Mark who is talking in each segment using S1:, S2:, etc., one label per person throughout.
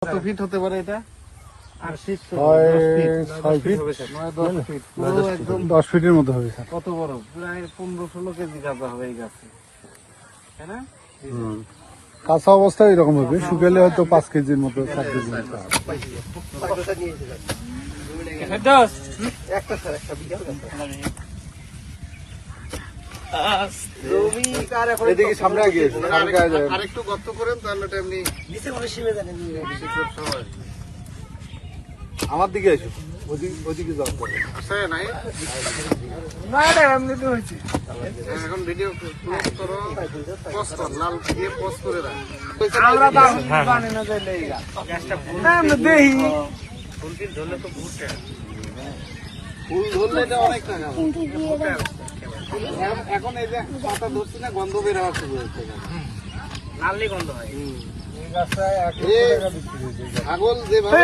S1: কত ফিট হতে পারে এটা?
S2: 10 ফিটের মতো হবে স্যার।
S1: কত বড়? প্রায় 15-16 কেজি গাঁজা হবে এই গাছে, তাই না?
S2: কাঁচা অবস্থায় এরকম হবে, শুকালে হয়তো 5 কেজির মতো 4 কেজির মতো হবে।
S1: এদিকে সামনে গিয়ে আরেকটু গর্ত করেন, তাহলে এটা এমনি আমার দিকে এসো, ওদিকে যাও। আছে নাই না, এটা এমনিতে হয়েছে। এখন ভিডিও ক্লোজ করো, পোস্ট কর, লাল দিয়ে পোস্ট করে দাও। আমরা জানি না যে লেগা না, আমরা দেই ফুল ধরলে তো ভুটে, ফুল ধরলে এটা অনেক টাকা। এখন এই যে পাতা ধরছি না, গন্ধ বের হওয়া শুরু হচ্ছে, লালই গন্ধ হয়। ছাগল যেভাবে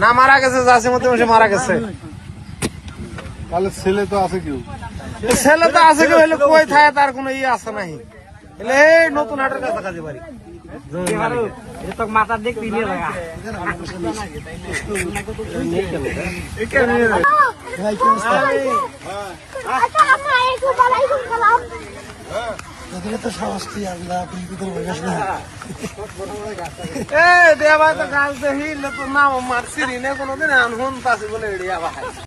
S1: না মারা গেছে, যাচ্ছে মধ্যে মারা গেছে।
S2: তাহলে ছেলে তো আছে কেউ,
S1: ছেলে তো আছে কেউ, হলে কই থাকে তার কোনো ইয়ে আছে নাই। এই নতুন হাটের কাছাকাছি বাড়ি মাথার দিক পিলিয়ে লাগা দেওয়া তো গাছ দেখি নাম মারছি নে কোনোদিন আনহুন পাশে বলে